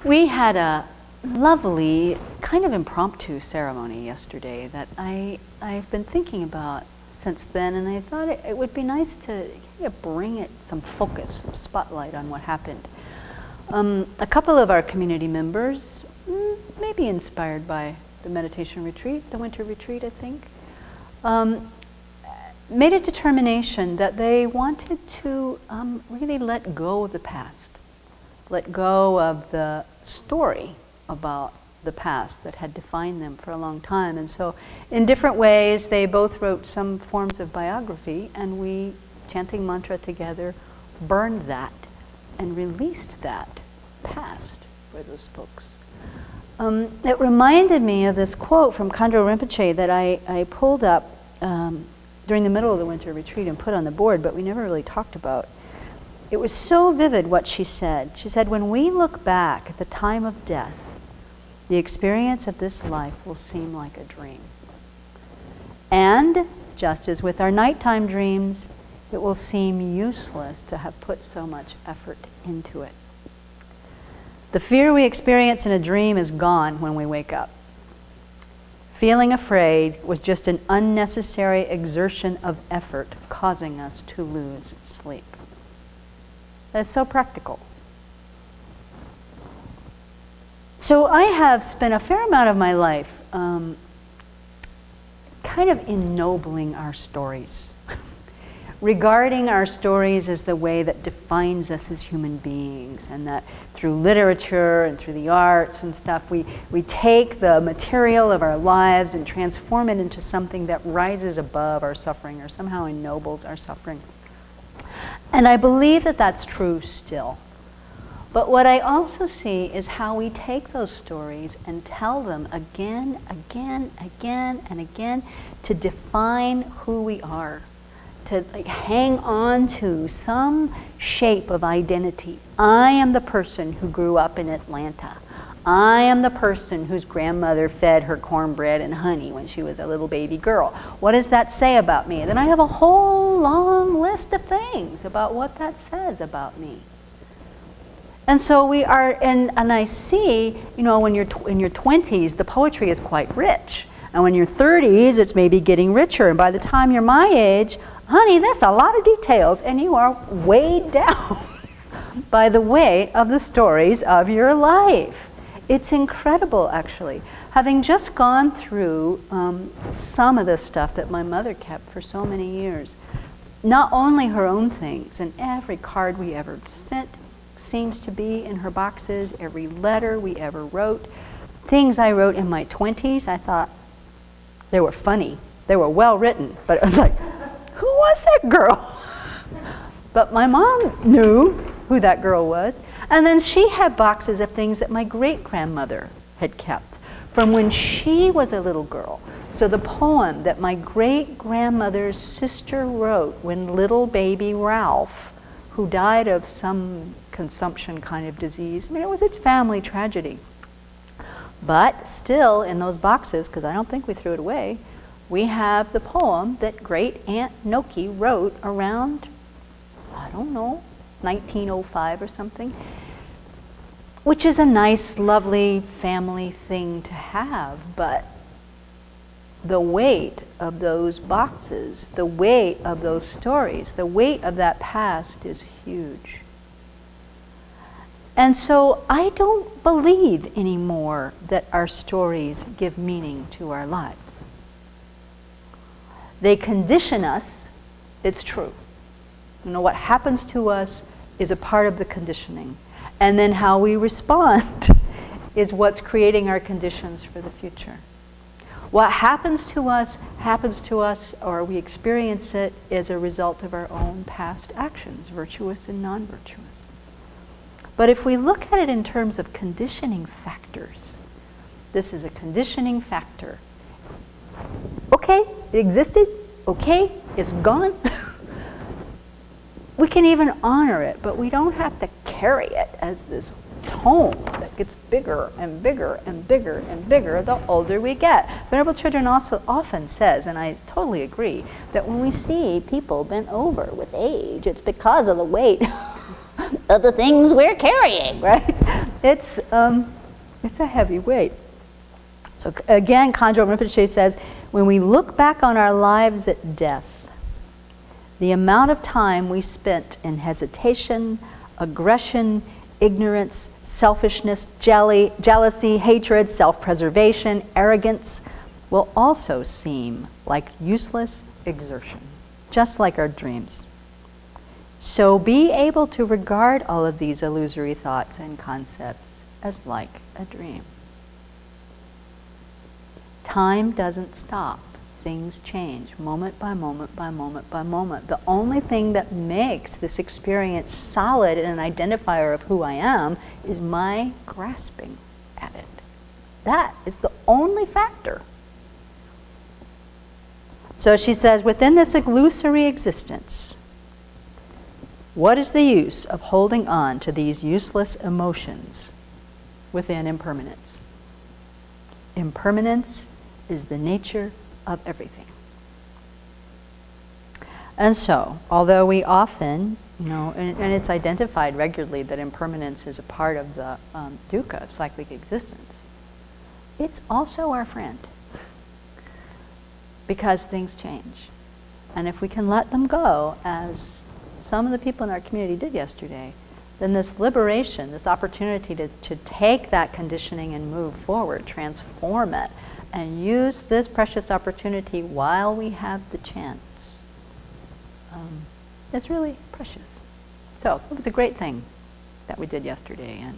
We had a lovely, kind of impromptu ceremony yesterday that I've been thinking about since then, and I thought it would be nice to kind of bring it some focus, some spotlight on what happened. A couple of our community members, maybe inspired by the meditation retreat, the winter retreat, I think, made a determination that they wanted to really let go of the past, let go of the story about the past that had defined them for a long time. And so in different ways, they both wrote some forms of biography, and we, chanting mantra together, burned that and released that past for those folks. It reminded me of this quote from Khandro Rinpoche that I pulled up during the middle of the winter retreat and put on the board, but we never really talked about. It was so vivid what she said. She said, when we look back at the time of death, the experience of this life will seem like a dream. And, just as with our nighttime dreams, it will seem useless to have put so much effort into it. The fear we experience in a dream is gone when we wake up. Feeling afraid was just an unnecessary exertion of effort causing us to lose sleep. That's so practical. So I have spent a fair amount of my life kind of ennobling our stories, regarding our stories as the way that defines us as human beings, and that through literature and through the arts and stuff, we take the material of our lives and transform it into something that rises above our suffering or somehow ennobles our suffering. And I believe that that's true still. But what I also see is how we take those stories and tell them again, again, again, and again to define who we are, to hang on to some shape of identity. I am the person who grew up in Atlanta. I am the person whose grandmother fed her cornbread and honey when she was a little baby girl. What does that say about me? And then I have a whole long list of things about what that says about me. And so we are, and I see, you know, when you're in your 20s, the poetry is quite rich. And when you're 30s, it's maybe getting richer. And by the time you're my age, honey, that's a lot of details, and you are weighed down by the weight of the stories of your life. It's incredible, actually. Having just gone through some of the stuff that my mother kept for so many years, not only her own things, and every card we ever sent seems to be in her boxes, every letter we ever wrote, things I wrote in my 20s, I thought they were funny. They were well written, but it was like, who was that girl? But my mom knew who that girl was. And then she had boxes of things that my great-grandmother had kept from when she was a little girl. So the poem that my great-grandmother's sister wrote when little baby Ralph, who died of some consumption kind of disease, I mean, it was a family tragedy. But still, in those boxes, because I don't think we threw it away, we have the poem that Great Aunt Noki wrote around, I don't know, 1905 or something, which is a nice, lovely family thing to have, but the weight of those boxes, the weight of those stories, the weight of that past is huge. And so I don't believe anymore that our stories give meaning to our lives. They condition us, it's true. You know, what happens to us is a part of the conditioning. And then how we respond is what's creating our conditions for the future. What happens to us, or we experience it as a result of our own past actions, virtuous and non-virtuous. But if we look at it in terms of conditioning factors, this is a conditioning factor. Okay, it existed, okay, it's gone. We can even honor it, but we don't have to carry it as this tome that gets bigger and bigger and bigger and bigger the older we get. Venerable Children also often says, and I totally agree, that when we see people bent over with age, it's because of the weight of the things we're carrying, right? it's a heavy weight. So again, Khandro Rinpoche says, when we look back on our lives at death, the amount of time we spent in hesitation, aggression, ignorance, selfishness, jealousy, hatred, self-preservation, arrogance will also seem like useless exertion, just like our dreams. So be able to regard all of these illusory thoughts and concepts as like a dream. Time doesn't stop. Things change moment by moment by moment by moment. The only thing that makes this experience solid and an identifier of who I am is my grasping at it. That is the only factor. So she says, within this illusory existence, what is the use of holding on to these useless emotions within impermanence? Impermanence is the nature of everything. And so, although we often, and it's identified regularly that impermanence is a part of the dukkha of cyclic existence, it's also our friend. Because things change. And if we can let them go, as some of the people in our community did yesterday, then this liberation, this opportunity to take that conditioning and move forward, transform it, and use this precious opportunity while we have the chance, it's really precious. So it was a great thing that we did yesterday, and